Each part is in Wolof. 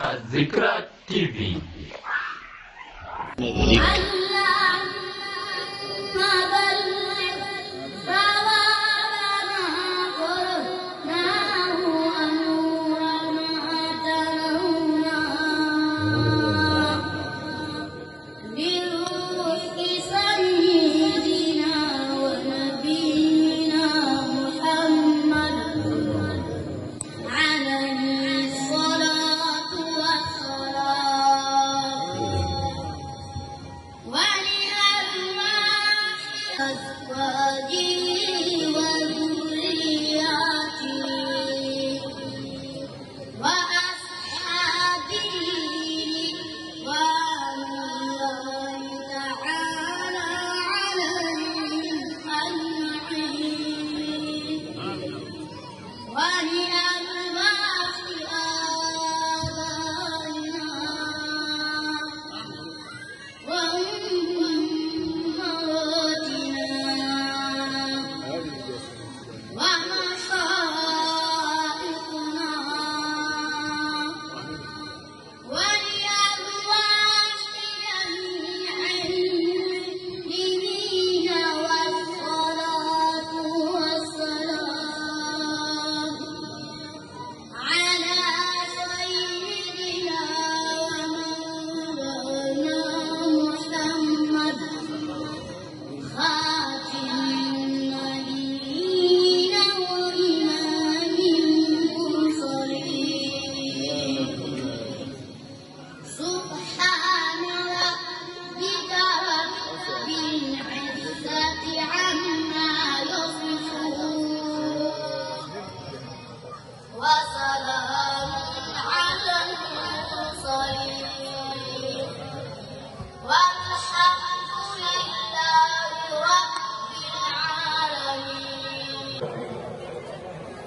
الذكرى TV.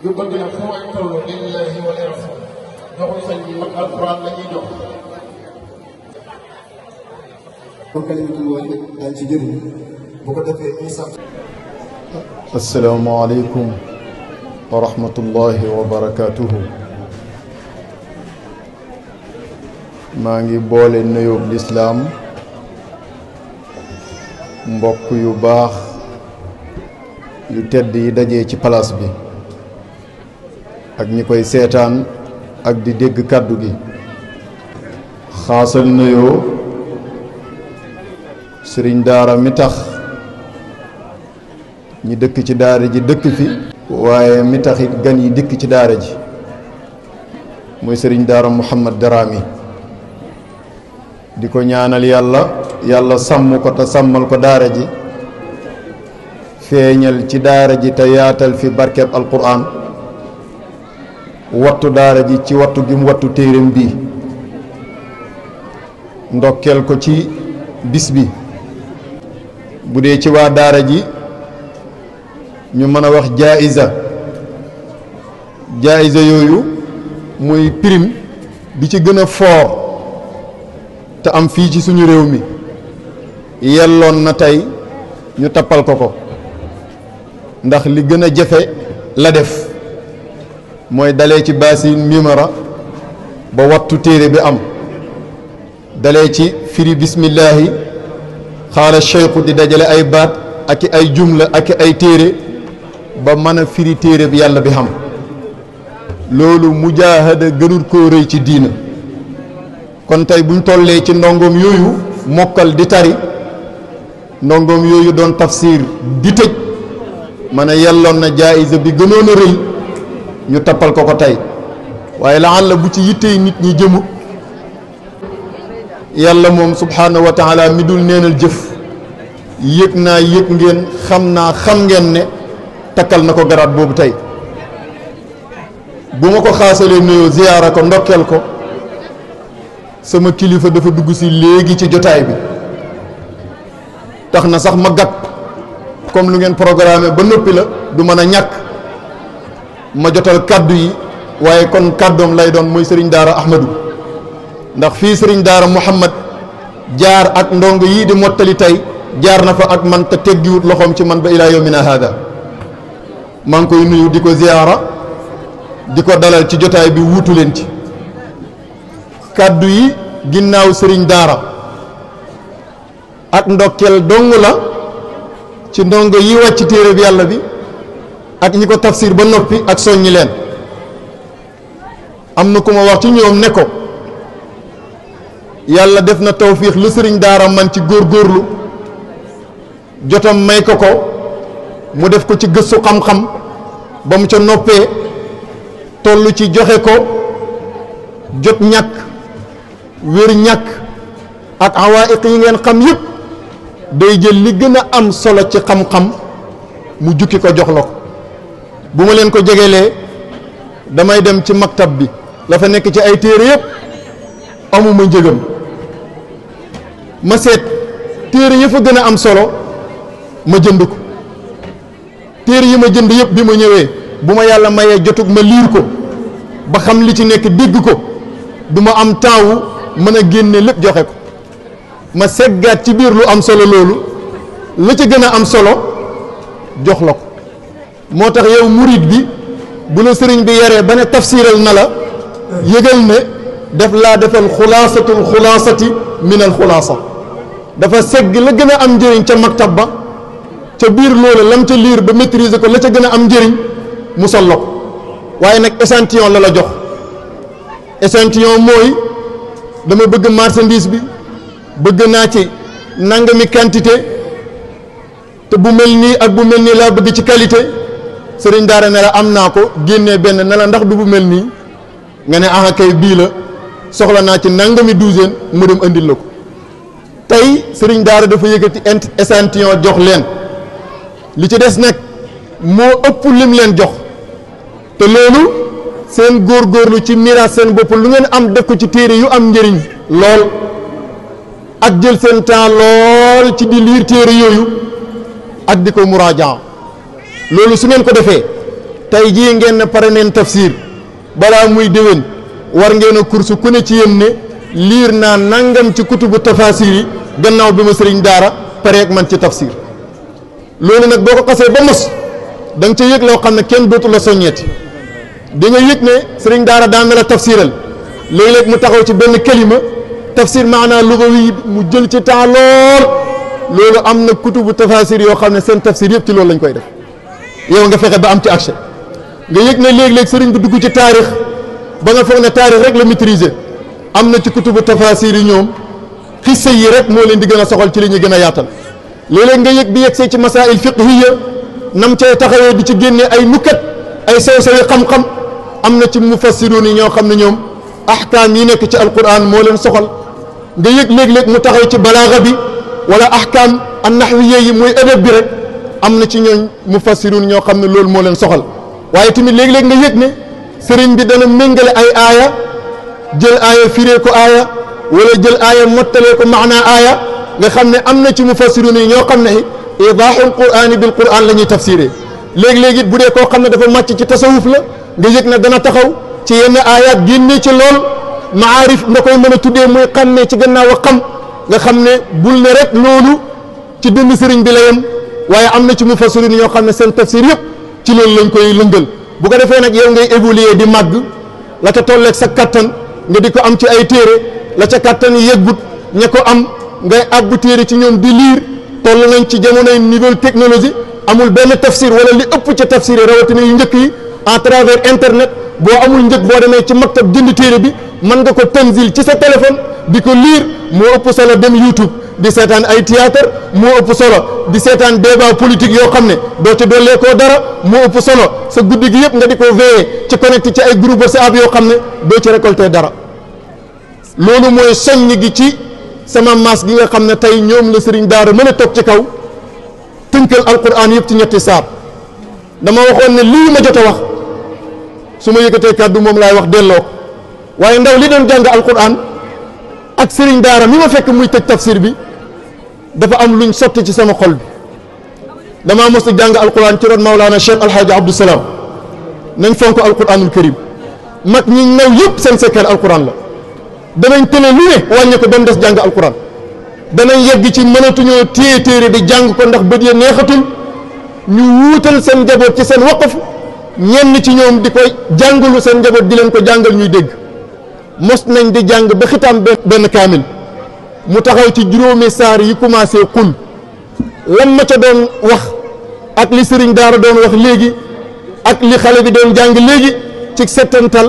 yóbbante nag fu may toll lillahi wa li rasul joxuñ sañ bi mag alquran la ñuy jox. kon kalimatul waahid daañu ci jëriñ bu ko defee ñuy sant. asalaamaaleykum wa rahmatullahi wa barakaatuhu. maa ngi boole nuyoob lislaam mbokk yu baax yu tedd yi dajee ci palaas bi ak ñi koy seetaan ak di dégg kàddu gi. xaasal nuyoo sëriñ daara mi tax ñi dëkk ci daara ji dëkk fi waaye mi taxit gan yi dikk ci daara ji muy sëriñ daara Muhammad Darami di ko ñaanal yàlla sàmm ko te sàmmal ko daara ji feeñal ci daara ji te yaatal fi barkeb alquran wattu daara ji ci wattu gi mu wattu téereem bi ndokkeel ko ci bis bi bu dee ci waa daara ji ñu mën a wax jaayisa yooyu muy prime bi ci gën a fort te am fii ci suñu réew mi yelloon na tey ñu tappal ko ndax li gën a jafe la def mooy dalee ci baasin mimara ba wattu téere bi am dalee ci firi bismillahi xaala cheikhu di dajale ay baat ak ay jumla ak ay téere ba mën a firi téere bi yàlla bi xam loolu mujaahada gënul koo rëy ci diina kon tey buñ tollee ci ndongoom yooyu mokkal di tari ndongoom yooyu doon tafsir di tëj ma ne yelloon na jaayisa bi gënoon a rëy ñu tappal ko tey waaye laalla bu ci yittee nit ñi jëmu yàlla moom subhaanahu wa taala mi dul neenal jëf yëg naa yëg ngeen xam naa xam ngeen ne takkal na ko garaat boobu tey bu ma ko xaasalee nuyoo ziyaara ko ndokkeel ko sama kilifa dafa dugg si léegi ci jotaay bi tax na sax ma gàtt comme lu ngeen programmé ba noppi la du mën a ñàkk ma jotal kàddu yi waaye kon kàddoom lay doon mooy sëriñ daara Ahmadu ndax fii sëriñ daara Muhammad jaar ak ndongo yii di mottali tey jaar na fa ak man te teggiwut loxoom ci man ba ilaa yawmina hada maa ngi koy nuyu di ko ziyaara di ko dalal ci jotaay bi wuutu leen ci kàddu yi ginnaaw sëriñ daara ak ndokkeel dong la ci ndongo yi wàcc téere bi yàlla bi ak ñi ko tafsir ba noppi ak soññi leen. am na ku ma wax ci ñoom ne ko yàlla def na tawfiix lu sëriñ daara man ci góorgóorlu jotam may ko mu def ko ci gëstu xam-xam ba mu ca noppee toll ci joxe ko jot ñàkk wér ñàkk ak awaa'iq yi ngeen xam yëpp day jël li gën a am solo ci xam-xam mu jukki ko jox la ko. bu ma leen ko jegelee damay dem ci maktab bi la fa nekk ci ay téere yëpp amuma njëgam ma seet téere yi fa gën a am solo ma jënd ko. téere yi ma jënd yëpp bi ma ñëwee bu ma yàlla mayee jotug ma liir ko ba xam li ci nekk dégg ko du ma am temps wu mën a génne lépp joxe ko ma seggaat ci biir lu am solo loolu la ca gën a am solo jox la ko. moo tax yow murid bi bu la sëriñ bi yaree ba ne tafsiral na la yëgal ne def laa defal xulaasatul xulaasati min al xulaasa dafa segg la gën a am njëriñ ca maktab ba ca biir loola lam ca liir ba maîtriser ko la ca gën a am njëriñ mu sol la ko waaye nag échantillon la la jox. échantillon mooy dama bëgg marchandise bi bëgg naa ci nangami quantité te bu mel nii ak bu mel nii laa bëgg ci qualité sëriñ daara ne la am naa ko génnee benn ne la ndax du bu mel nii nga ne ah kay bii la soxla naa ci nangami douzaine mu dem andil la ko. tey sëriñ daara dafa yëkkati échantillon jox leen li ci des nag moo ëpp lim leen jox te loolu seen góorgóorlu ci miraas seen bopp lu ngeen am def ko ci téere yu am njëriñ lool ak jël seen temps lool ci di liir téere yooyu ak di ko muraajaa loolu su ngeen ko defee tey jii ngeen ne pare neen tafsir balaa muy déwén war ngeen a kursu ku ne ci yéen ne liir naa nangam ci kutubu tafasir yi gannaaw bi ma sëriñ daara pareeg man ci tafsir loolu nag boo ko xasee ba mos da nga ca yëg loo xam ne kenn dootu la soññeeti di nga yëg ne sëriñ daara daan na la tafsiral léeg-léeg mu taxaw ci benn kalima tafsir maanaa lugawi mu jël ci temps lool loolu am na kutubu tafasir yoo xam ne seen tafsir yëpp ci loolu lañ koy def yow nga fexe ba am ci accès nga yëg ne léeg-léeg sëriñ bi dugg ci taarix ba nga foog ne taarix rek la maîtriser am na ci kutubu tafasir yi ñoom xissa yi rek moo leen di gën a soxal ci li ñuy gën a yaatal léeg-léeg nga yëg bi yegsee ci masail fiqhiya nam cay taxawee di ci génne ay nukkat ay sew-sewi xam-xam am na ci mufassiruun yi ñoo xam ne ñoom ahkaam yi nekk ci alquran moo leen soxal nga yëg léeg-léeg mu taxaw ci balaaga bi wala ahkaam an naxwiya yi muy adab bi rek am na ci ñooñ mufassiruun ñoo xam ne loolu moo leen soxal waaye tamit léeg-léeg nga yëg ne sëriñ bi dana méngale ay aaya jël aaya firee ko aaya wala jël aaya mottalee ko maanaa aaya nga xam ne am na ci mufassiruun yi ñoo xam ne idaaxul quraani bil quraan la ñuy tafsiree léeg-léeg it bu dee koo xam ne dafa màcc ci tasawuf la nga yëg ne dana taxaw ci yenn aayaat génnee ci lool maarif nga koy mën a tuddee muy xàmmee ci gannaaw a xam nga xam ne bul ne rek loolu ci dund sëriñ bi la yem waaye am na ci mufassiruun ñoo xam ne seen tafsir yëpp ci loolu lañ koy lëngal bu ko defee nag yow ngay évoluer di màgg la ca tolleeg sa kattan nga di ko am ci ay téere la ca kattan yeggut ña ko am ngay àbbu téere ci ñoom di liir toll nañ ci jamonoy nouvelle technologie amul benn tafsir wala li ëpp ca tafsir yi rawatina yu njëkk yi à travers internet boo amul njëkk boo demee ci maktab jënd téere bi mën nga ko tanzil ci sa téléphone di ko liir moo ëpp solo dem YouTube di seetaan ay théâtre moo ëpp solo di seetaan débat politique yoo xam ne doo ci dollee koo dara moo ëpp solo sa guddi gi yëpp nga di ko veillé ci connecté ci ay groupe WhatsApp yoo xam ne doo ci récolté dara loolu mooy soññ gi ci sama maas gi nga xam ne tey ñoom la sëriñ daara mën a toog ci kaw tënkal alquran yëpp ci ñetti saar dama waxoon ne lii ma jot a wax su ma yëkkatee kàddu moom laay wax delloo ko waaye ndaw li doon jàng alquran ak sëriñ daara mi ma fekk muy tëj tafsir bi dafa am luñ sotti ci sama xol bi damaa mos a jàng alquran ci ron Maulana Cheikh Alhaaji Abdou Salaam nañ fonk alquranul karim mag ñi naw yëpp seen sekkeel alquran la danañ tële lu ne wàññi ko ba mu des jàng alquran danañ yegg ci mënatuñoo téye téere bi jàng ko ndax bët ya neexatul ñu wuutal seen njaboot ci seen waqaf ñenn ci ñoom di koy jàngalu seen njaboot di leen ko jàngal ñuy dégg mos nañ di jàng ba xitaam benn kaamil mu taxaw ci juróomi saar yi commencé xul lan ma ca doon wax ak li sëriñ daara doon wax léegi ak li xale bi doon jàng léegi ci settantal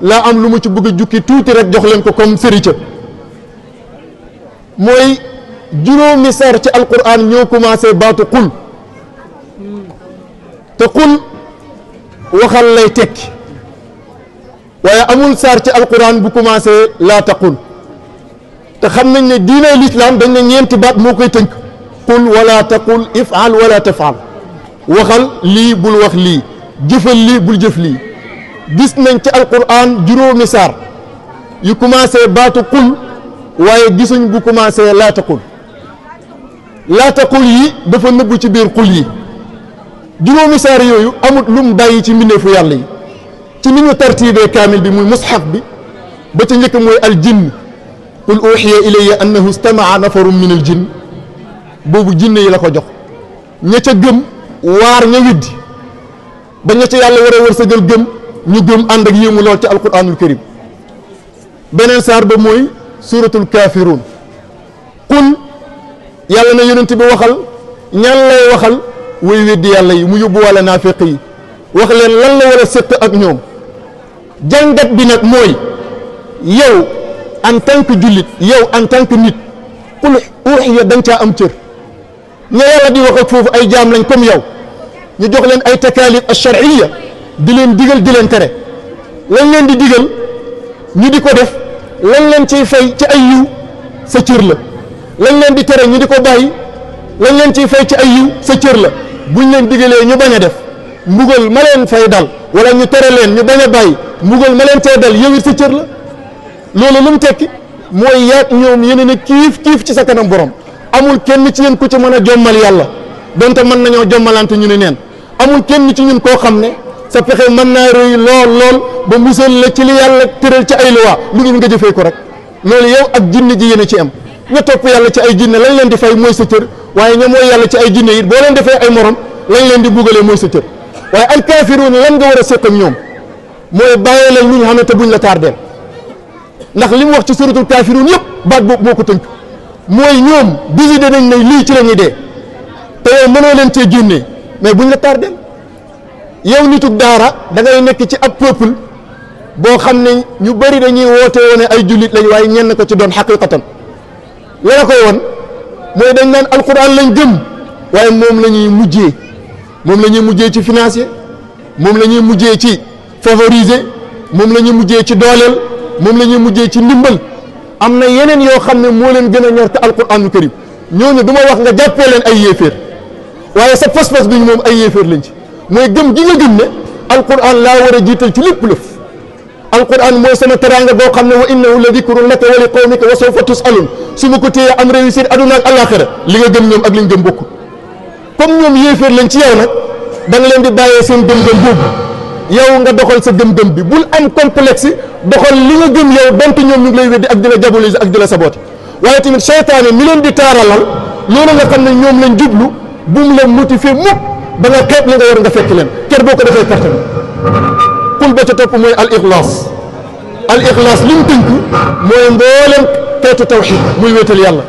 laa am lu mu ci bëgg a jukki tuuti rek jox leen ko comme sëriñ mooy juróomi saar ci alquran ñoo commencé baatu xul te xul waxal lay tekki waaye amul saar ci alquran bu commencé laa taqul te xam nañ ne diinay lislaam dañ ne ñeenti baat moo koy tënk qul wala taqul ifal wala tafal waxal lii bul wax lii jëfal lii bul jëf lii gis nañ ci alquran juróomi saar yu commencé baatu qul waaye gisuñ bu commencé laa taqul yi dafa nëbbu ci biir qul yi juróomi saar yooyu amut lu mu bàyyi ci mbindeefu yàlla yi ci ni ñu tartiibee kaamil bi muy mushaf bi ba ca njëkk mooy al jinn qul uxiya ilayya annahu istamaca nafarun min al jinn boobu jinne yi la ko jox ña ca gëm waar ña widdi ba ña ca yàlla war a wërsëgal gëm ñu gëm ànd ak yéemu lool ci alquranul karim beneen saar ba mooy suratul kaafiruun qul yàlla na yonent bi waxal ñan lay waxal way weddi yàlla yi mu yóbbu wala naafiq yi wax leen lan la war a séq ak ñoom jàngat bi nag mooy yow en tant que jullit yow en tant que nit qul uxiya da nga caa am cër ña yàlla di wax ak foofu ay jaam lañ comme yow ñu jox leen ay takaalif alsharciya di leen digal di leen tere lañ leen di digal ñu di ko def lañ leen ciy fay ci ay yiw sa cër la lañ leen di tere ñu di ko bàyyi lañ leen ciy fay ci ay yiw sa cër la buñ leen digalee ñu bañ a def mbugal ma leen fay dal wala ñu tere leen ñu bañ a bàyyi mbugal ma leen tee dal yow it sa cër la loolu lu mu tekki mooy yaag ñoom yéen ne kiif kiif ci sa kanam borom amul kenn ci yéen ku ci mën a jommal yàlla donte mën nañoo jommalante ñu ne neen amul kenn ci ñun koo xam ne sa pexe mën naa rëy lool lool ba musal la ci li yàlla tëral ci ay luwaa lu ngi nga jëfee ko rek loolu yow ak jinne ji yéen a ci am ña topp yàlla ci ay jinne lañ leen di fay mooy sa cër waaye ña mooy yàlla ci ay jinne it boo leen defee ay morom lañ leen di bugalee mooy sa cër waaye alkaafiruun lan nga war a séq ak ñoom mooy bàyyi leen lu ñu xam ne te buñ la tardeel ndax li mu wax ci suratul kaafiruun yëpp baat boobu moo ko tënk mooy ñoom décidé nañ ne lii ci la ñuy dee te yow mënoo leen cee génnee mais buñ la tardeel yow nitug daara da ngay nekk ci ab peuple boo xam ne ñu bëri dañuy woote woone ay jullit lañ waaye ñenn ko ci doon xaqiqatan la la koy woon mooy dañ naan alquran lañ gëm waaye moom la ñuy mujjee ci financier moom la ñuy mujjee ci favoriser moom la ñuy mujjee ci dooleel moom la ñuy mujjee ci ndimbal am na yeneen yoo xam ne moo leen gën a ñor te alquranul karim ñooñu du ma wax nga jàppee leen ay yéeféer waaye sa pas-pas bi moom ay yéeféer lañ ci mooy gëm gi nga gëm ne alquran laa war a jiital ci lépp lëf alquran mooy sama teraanga boo xam ne wa innahu la dikrun laka wa li qawmika wa sawfa tusalun su ma ko téyee am réussir aduna ak alaxira li nga gëm ñoom ak li ñu gëm bokkul comme ñoom yéeféer lañ ci yow nag da nga leen di bàyyee seen gëm-gëm boobu yow nga doxal sa gëm-gëm bi bul am complexe doxal li nga gëm yow donte ñoom ñu ngi lay weddi ak di la diaboliser ak di la saboter waaye tamit seytaane mi leen di taaralal loolu nga xam ne ñoom lañ jublu bu mu la motiver mukk ba nga xeeb li nga war nga fekk leen ker boo ko defee perte kul ba ca topp mooy al ixlaas li mu tënk mooy mbooleem xeetu tawxiid muy wéetal yàlla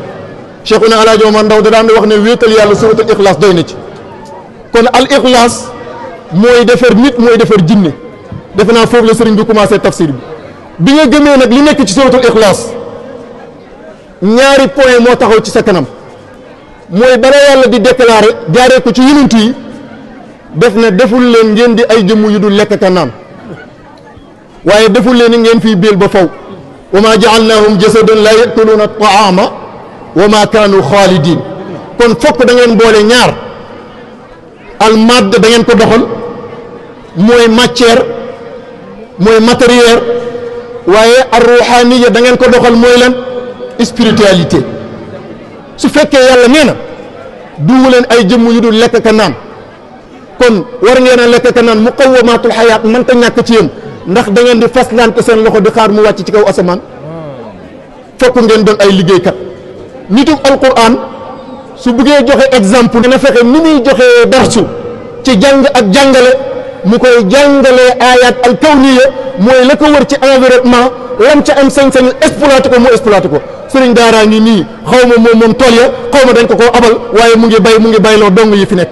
Cheikhuna Alaaji Omar Ndaw da daan wax ne wéetal yàlla suratul ixlaas doy na ci kon al ixlaas mooy defar nit mooy defar jinne defe naa foofu la sëriñ bi commencé tafsir bi nga gëmee nag li nekk ci suratul ixlaas ñaari point moo taxaw ci sa kanam mooy bala yàlla di déclarer jaaree ko ci yonent yi def na deful leen ngeen di ay jëmm yu dul lekk ka naan waaye deful leen ni ngeen fii béel ba faw wa ma jaalnaahum jasadan la yakuluuna taama wa ma kaanu xaalidin kon fokk da ngeen boole ñaar al madd da ngeen ko doxal mooy matière mooy matériel waaye ar ruhaniya da ngeen ko doxal mooy lan spiritualité su fekkee yàlla nee na duwu leen ay jëmm yu dul lekk ka naan kon war ngeen a lekk ka naan muqawamatul xayaat mënta ñàkk ci yéen ndax da ngeen di faslante seen loxo di xaar mu wàcc ci kaw asamaan fokk ngeen doon ay liggéeykat nitu alquran su bëggee joxe exemple dina fexe ni muy joxe darsu ci jàng ak jàngale mu koy jàngalee ayat al kawniya mooy la ko wër ci environnement lam ca am sañ-sañ exploité ko mu exploité ko sëriñ daaraa ngi nii xaw ma moom tool ya xaw ma dañ ko koo abal waaye mu ngi bay loo dong yi fi nekk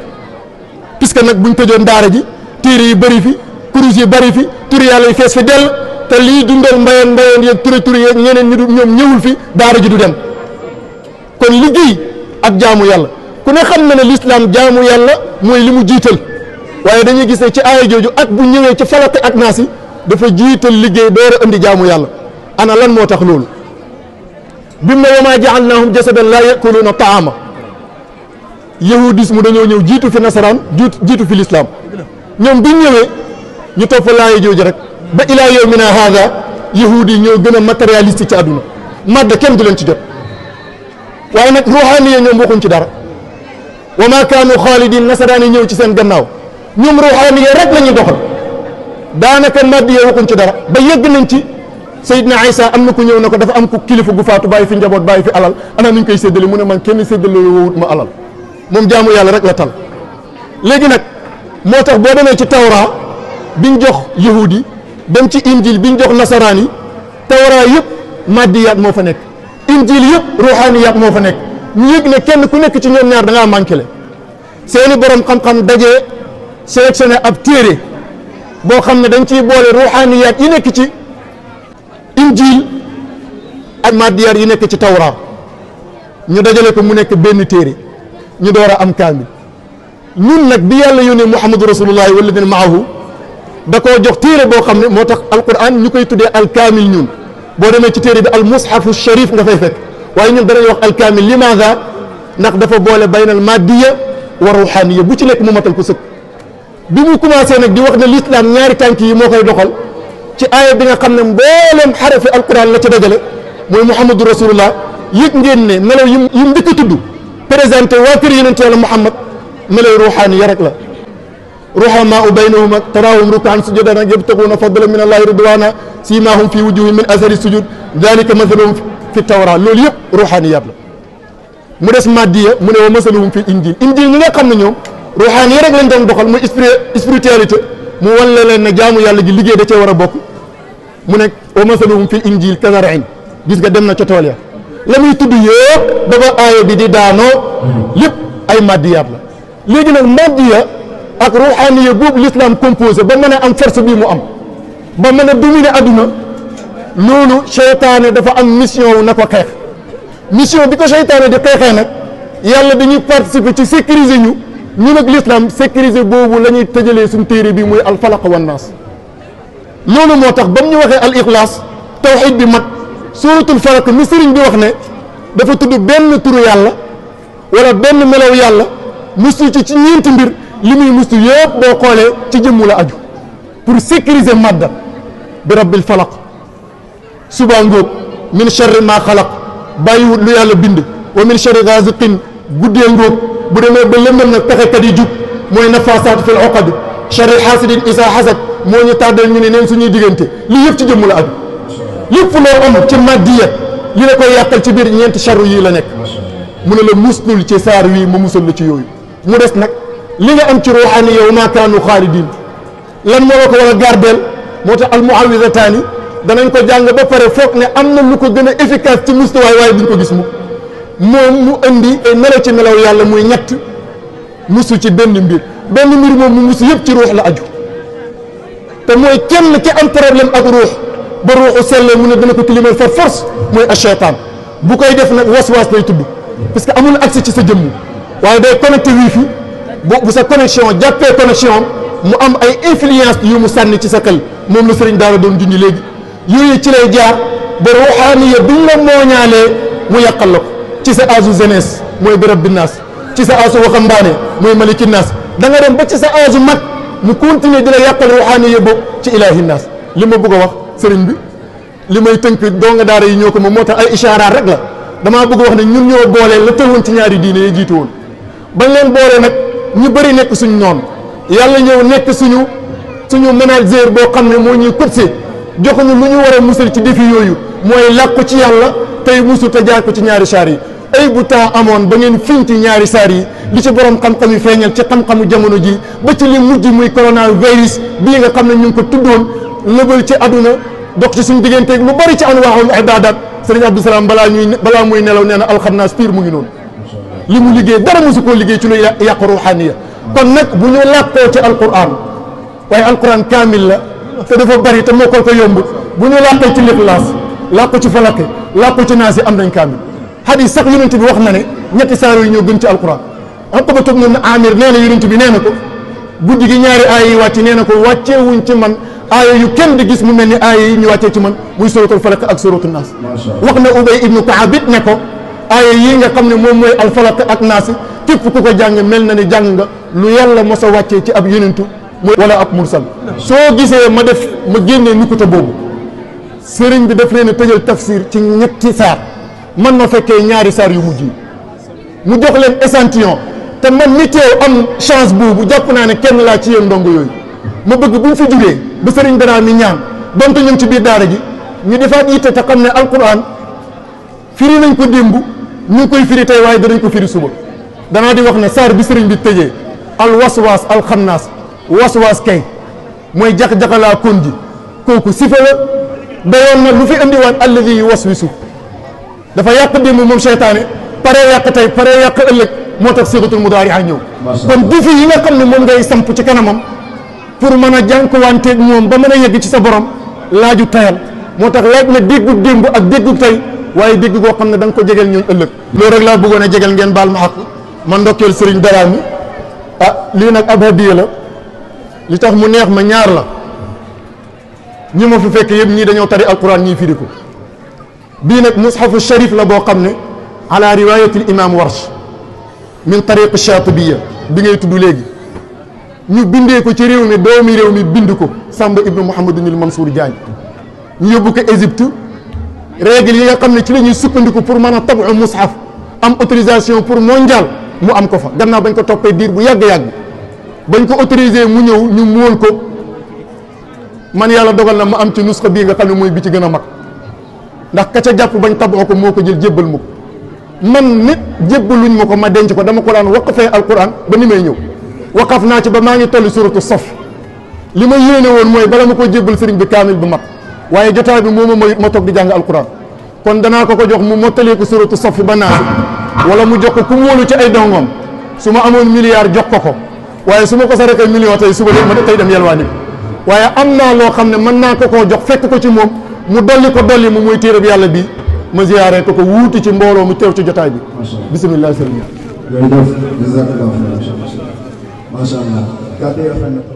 puisque nag buñ tëjoon daara ji téere yi bëri fi kurus yi bëri fi turi yàlla yi fees fi dell te lii dundal mbayeen yeeg turi yeeg ñeneen ñoom ñëwul fi daara ji du dem kon liggéey ak jaamu yàlla ku ne xam na ne l'islam jaamu yàlla mooy li mu jiital waaye dañuy gis ne ci aaya jooju ak bu ñëwee ci falaq ak naas yi dafa jiital liggéey door a indi jaamu yàlla ana lan moo tax loolu bim ne wa maa ja'alnaahum jasadan laa yakuluuna taama yahudisme dañoo ñëw jiitu fi nasaraan jiitu fi l'islam ñoom biñ ñëwee ñu topp laaya jooju rek ba ilaa yawmina haada yahudi yi ñoo gën a matérialiste ci àdduna madde kenn du leen ci jot waaye nag ruuxaaniya ñoom waxuñ ci dara wa maa kaanu xaalidin nasaraan yi ñëw ci seen gannaaw ñoom ruuxaaniya rek la ñuy doxal daanaka madde yi waxuñ ci dara ba yegg nañ ci Seydina Isa am na ku ñëw na ko dafa am ku kilifa gu faatu bàyyi fi njaboot bàyyi fi alal ana nuñ koy séddale mu ne man kenn séddale wowut ma alal moom jaamu yàlla rek la tal léegi nag moo tax boo demee ci tawra biñ jox yahudi dem ci injil biñ jox nasaraan yi tawra yëpp maddiyaat moo fa nekk injil yëpp ruuxaaniyaat moo fa nekk ñu yëg ne kenn ku nekk ci ñoom ñaar da ngaa manqué le seeni borom xam-xam dajee sélectionné ab téere boo xam ne dañ ciy boole ruuxaaniyaat yi nekk ci injil ak maddiyaat yi nekk ci tawra ñu dajale ko mu nekk benn téere ñu door a am kaamil ñun nag bi yàlla yónnee muhammadu rasulullahi walladina maahu da koo jox téere boo xam ne moo tax alquran ñu koy tuddee alkaamil ñun boo demee ci téere bi al mushafu sharif nga fay fekk waaye ñun danañ wax alkaamil limaada ndax dafa boole baynal maddiya wa ruhaniya bu ci nekk mu matal ko sëkk bi mu commencé nag di wax ne l'islam ñaari tànk yi moo koy doxal ci aaya bi nga xam ne mbooleem xarafi alquran la ci dajale mooy muhammadu rasulullah yëg ngeen ne melaw yim njëkk a tudd présenté waa kër yonent yàlla muhammad melaw ruhaniya rek la ruhamaau baynahum taraahum rukaan sujadan yabtaguuna fadlan min allahi ridwana siimaahum fi wujuhihim min asari sujud dalika mathaluhum fi tawra loolu yëpp ruhaniyaat la mu des maddiya mu ne wa masaluhum fi injil injil ñi nga xam ne ñoom ruhaniya rek lañ doon doxal muy spiritualité mu wan leen ne jaamu yàlla gi liggéey da cee war a bokk mu ne wa masaluhum fi injil kazar'in gis nga dem na ca tool ya la muy tudd yëpp dafa aaya bi di daanoo lépp ay maddiyaat la léegi nag maddiya ak ruhaniya boobu l'islam composé ba mën a am force bii mu am ba mën a dominer adduna loolu seytaane dafa am mission wu na ko xeex mission bi ko seytaane di xeexee nag yàlla dañuy participer ci sécuriser ñu nag l'islam sécuriser boobu la ñuy tëjalee suñu téere bi muy al falaq wan naas loolu moo tax ba mu ñu waxee al ixlaas tawxid bi mat suuratul falaq mi sëriñ bi wax ne dafa tudd benn turu yàlla wala benn melaw yàlla mustu ci ñeenti mbir li muy mustu yëpp boo xoolee ci jëmmu la aju pour sécuriser madda bi rabbil falaq suba ngóob min charri ma xalaq bàyyiwut lu yàlla bind wa min charri gaziqin guddee ngóob bu demee ba lëndëm nag pexekat yi jub mooy nafasaat fil uqad charri xaasidin isa xasad moo ñu tàddal ñu ne neen suñuy diggante lii yëpp ci jëmmu la aju lépp loo am ci maddiya li la koy yàqal ci biir ñeenti charru yii la nekk mu ne la muslul ci saar wii ma musal la ci yooyu mu des nag li nga am ci ruuxaani yow maa kaanu xaalidin lan moo la ko war a gardeel moo tax al muawwidataani danañ ko jàng ba pare foog ne am na lu ko gën a efficace ci mustawaay waaye duñ ko gis mu moom mu indi ay melaw ci melaw yàlla muy ñett musu ci benn mbir moom mu musu yëpp ci ruux la aju te mooy kenn ki am problème ak ruux ba ruuxu sellee mu ne dana ko tilimal par force mooy acheytaan bu koy def nag waswaas lay tudd parce que amul accès ci sa jëmm waaye day connecté wifi bu sa connexion jàppee connexion mu am ay influence yu mu sànni ci sa xel moom la sëriñ daara doon junj léegi yooyu ci lay jaar ba ruuxaaniya biñ la mooñaalee mu yàqal la ko ci sa âge jeunesse mooy bi rabbi naas ci sa âge waxambaane mooy maliki naas da nga dem ba ci sa âge mag mu continuer di la yàqal ruuxaaniya boobu ci ilaahi naas li ma bëgg a wax sëriñ bi li may tënk donga daara yi ñoo ko moom moo tax ay ishaaraat rek la damaa bëgg wax ne ñun ñoo boolee la tëwoon ci ñaari diine yi jiitu woon bañ leen boolee nag ñu bëri nekk suñu noonu yàlla ñëw nekk suñu manager boo xam ne moo ñuy coacher joxuñu lu ñu war a musal ci défi yooyu mooy làkku ci yàlla tey musu te jaar ko ci ñaari saar yi ay bu temps amoon ba ngeen fiñ ci ñaari saar yi li ci borom xam-xam yi feeñal ci xam-xamu jamono ji ba ci li mujj muy coronavirus bii nga xam ne ñu ngi ko tuddoon lëbal ci àdduna dox ci suñu digganteeg lu bari ci anwaa'ul ibaadaat sëriñ Abdou Salaam balaa muy nelaw nee na alxannaas piir mu ngi noonu li mu liggéey dara mosu koo liggéey ci lu yàq ruuxaaniya kon nag bu ñu làkkoo ci alquran waaye alquran kaamil la te dafa bari te mokkal ko yombut bu ñu làkkoo ci lixlaas làkko ci falaqi làkko ci naasi am nañ kaamil hadis sax yonent bi wax na ne ñetti saar yi ñoo gën ci alquran Uqbatu bnu Aamir nee na yonent bi nee na ko guddi gi ñaari aaya yi wàcc nee na ko wàcceewuñ ci man aaya yu kenn di gis mu mel ni aaya yi ñu wàccee ci man muy suratul falaq ak suratul naas wax na Ubay ibnu Kaab it ne ko aaya yii nga xam ne moom mooy alfalaq ak naas képp ku ko jàng mel na ni jàng nga lu yàlla mos a wàccee ci ab yonentu wala ab mursal soo gisee ma génnee nukuta boobu sëriñ bi daf leen a tëjal tafsir ci ñetti saar man ma fekkee ñaari saar yu mujj yi mu jox leen échantillon te man mi teew am chance boobu jàpp naa ne kenn laa ci yéen ndongo yooyu ma bëgg bu ñu fi jugee ba sëriñ danaa mi ñaan donte ñu ngi ci biir daara ji ñu defaat yitte te xam ne alquran firi nañ ko démb ñu ngi koy firi tey waaye danañ ko firi suba danaa di wax ne saar bi sëriñ bi tëjee al waswaas al xannaas waswaas kay mooy jax-jaxalaa kon ji kooku sifa la dayoon na lu fi indiwaat alladi yu waswisu dafa yàq démb moom seytaane pare yàq tey pare yàq ëllëg moo tax siixatul mudaari a ñëw kon défi yi nga xam ne moom ngay samp ci kanamam pour mën a jànkuwanteeg moom ba mën a yegg ci sa borom laaju tayal moo tax laaj na déggu démb ak déggu tey waaye dégg goo xam ne da nga ko jegeel ñooñ ëllëg loolu rek laa bëggoon a jegeel ngeen baal ma xaq man ndokkeel sëriñ Daraami lii nag ab hadiya la li tax mu neex ma ñaar la ñi ma fi fekk yëpp ñii dañoo tari alquran ñii firi ko bii nag mushafu sharif la boo xam ne ala riwayatil imam Warsh min tariq Shatibiya bi ngay tudd léegi ñu bindee ko ci réew mi doomi réew mi bind ko Samba ibnu Mouhamadunil Mansour Diagne ñu yóbbu ko Égypte règle yi nga xam ne ci la ñuy sukkandiku pour mën a tabu mushaf am autorisation pour mondial mu am ko fa gannaaw bañ ko toppee diir bu yàgg-yàgg bañ ko autorisé mu ñëw ñu móol ko man yàlla dogal na ma am ci nusxa bii nga xam ne mooy bi ci gën a mag ndax ka ca jàpp bañ taboo ko moo ko jël jébbal ma ko man nit jébbaluñ ma ko ma denc ko dama ko daan waqfee alquran ba ni may ñëw waqaf naa ci ba maa ngi toll suratu saf li ma yéene woon mooy bala ma ko jébbal sëriñ bi kaamil bu mat waaye jotaay bi moo ma mayut ma toog di jàng alquran kon danaa ko jox mu mottalee ko suratu saf ba naa wala mu jox ko ku mu wóolu ci ay dongoom su ma amoon milliard jox ko waaye su ma ko sarekee million tey suba de ma tey dem yelwaani waaye am naa loo xam ne mën naa ko jox fekk ko ci moom mu dolli mu muy téere bi yàlla bi ma ziyaare ko wuuti ci mbooloo mu teew ci jotaay bi bisimilah sëriñ jërëjëf jazakallahu xayran macha allah